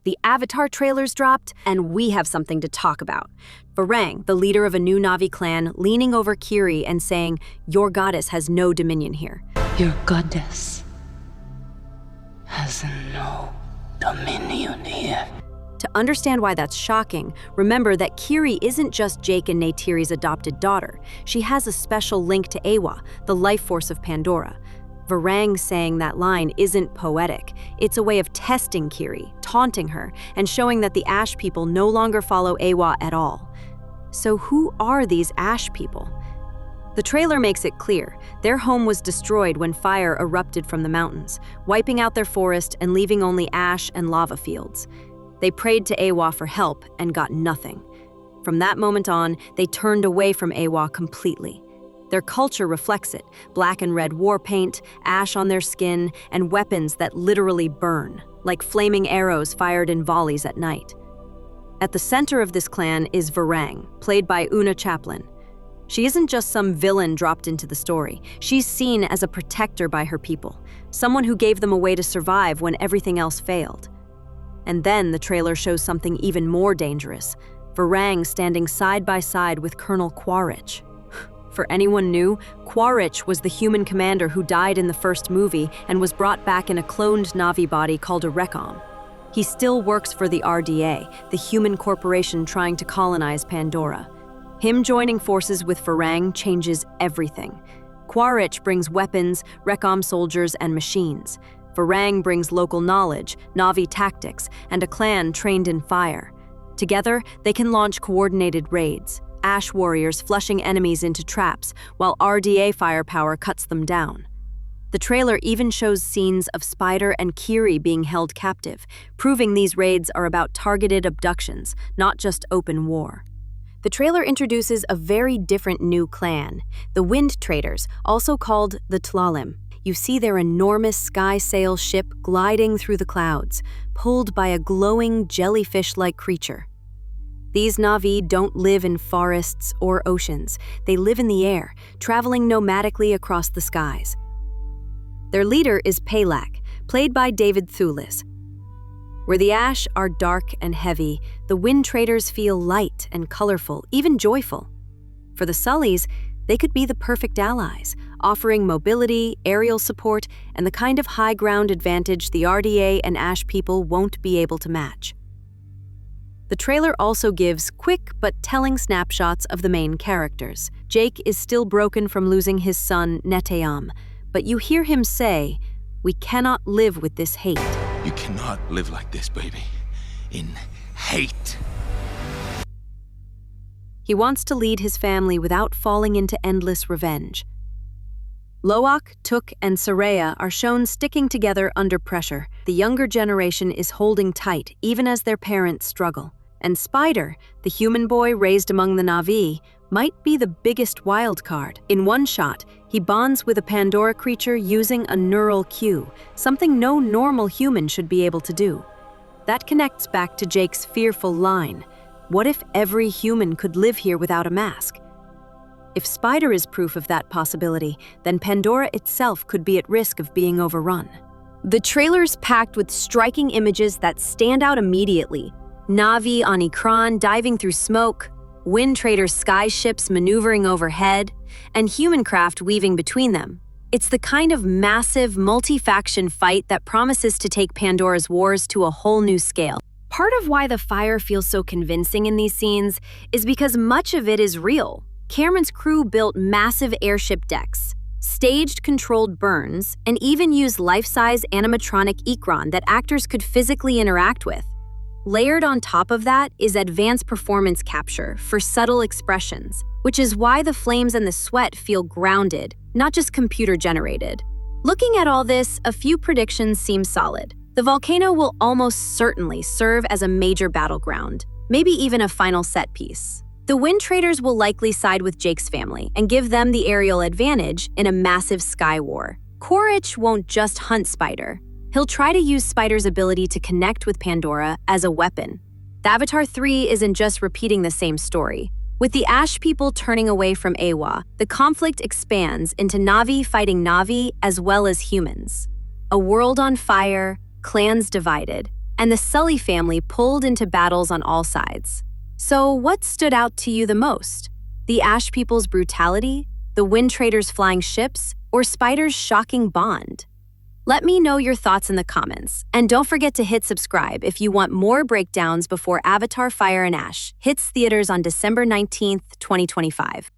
The Avatar trailers dropped, and we have something to talk about. Varang, the leader of a new Navi clan, leaning over Kiri and saying, "Your goddess has no dominion here." Your goddess has no dominion here. To understand why that's shocking, remember that Kiri isn't just Jake and Neytiri's adopted daughter. She has a special link to Eywa, the life force of Pandora. Varang saying that line isn't poetic. It's a way of testing Kiri, taunting her, and showing that the Ash people no longer follow Eywa at all. So who are these Ash people? The trailer makes it clear. Their home was destroyed when fire erupted from the mountains, wiping out their forest and leaving only ash and lava fields. They prayed to Eywa for help and got nothing. From that moment on, they turned away from Eywa completely. Their culture reflects it: black and red war paint, ash on their skin, and weapons that literally burn, like flaming arrows fired in volleys at night. At the center of this clan is Varang, played by Una Chaplin. She isn't just some villain dropped into the story. She's seen as a protector by her people, someone who gave them a way to survive when everything else failed. And then the trailer shows something even more dangerous: Varang standing side by side with Colonel Quaritch. For anyone new, Quaritch was the human commander who died in the first movie and was brought back in a cloned Navi body called a Recom. He still works for the RDA, the human corporation trying to colonize Pandora. Him joining forces with Varang changes everything. Quaritch brings weapons, Recom soldiers, and machines. Varang brings local knowledge, Navi tactics, and a clan trained in fire. Together, they can launch coordinated raids, Ash warriors flushing enemies into traps, while RDA firepower cuts them down. The trailer even shows scenes of Spider and Kiri being held captive, proving these raids are about targeted abductions, not just open war. The trailer introduces a very different new clan, the Wind Traders, also called the Tlalim. You see their enormous sky sail ship gliding through the clouds, pulled by a glowing jellyfish-like creature. These Navi don't live in forests or oceans. They live in the air, traveling nomadically across the skies. Their leader is Pelak, played by David Thewlis. Where the Ash are dark and heavy, the Wind Traders feel light and colorful, even joyful. For the Sullys, they could be the perfect allies, offering mobility, aerial support, and the kind of high ground advantage the RDA and Ash people won't be able to match. The trailer also gives quick but telling snapshots of the main characters. Jake is still broken from losing his son, Neteyam, but you hear him say, "We cannot live with this hate." You cannot live like this, baby. In hate. He wants to lead his family without falling into endless revenge. Loak, Tuk, and Soraya are shown sticking together under pressure. The younger generation is holding tight, even as their parents struggle. And Spider, the human boy raised among the Navi, might be the biggest wild card. In one shot, he bonds with a Pandora creature using a neural cue, something no normal human should be able to do. That connects back to Jake's fearful line, "What if every human could live here without a mask?" If Spider is proof of that possibility, then Pandora itself could be at risk of being overrun. The trailer's packed with striking images that stand out immediately. Navi on Ikran diving through smoke, Wind Traders' sky ships maneuvering overhead, and human craft weaving between them. It's the kind of massive, multi-faction fight that promises to take Pandora's wars to a whole new scale. Part of why the fire feels so convincing in these scenes is because much of it is real. Cameron's crew built massive airship decks, staged controlled burns, and even used life-size animatronic Ikran that actors could physically interact with. Layered on top of that is advanced performance capture for subtle expressions, which is why the flames and the sweat feel grounded, not just computer-generated. Looking at all this, a few predictions seem solid. The volcano will almost certainly serve as a major battleground, maybe even a final set piece. The Wind Traders will likely side with Jake's family and give them the aerial advantage in a massive sky war. Quaritch won't just hunt Spider. He'll try to use Spider's ability to connect with Pandora as a weapon. The Avatar 3 isn't just repeating the same story. With the Ash people turning away from Eywa, the conflict expands into Navi fighting Navi as well as humans. A world on fire, clans divided, and the Sully family pulled into battles on all sides. So what stood out to you the most? The Ash people's brutality, the Wind Traders' flying ships, or Spider's shocking bond? Let me know your thoughts in the comments, and don't forget to hit subscribe if you want more breakdowns before Avatar Fire and Ash hits theaters on December 19th, 2025.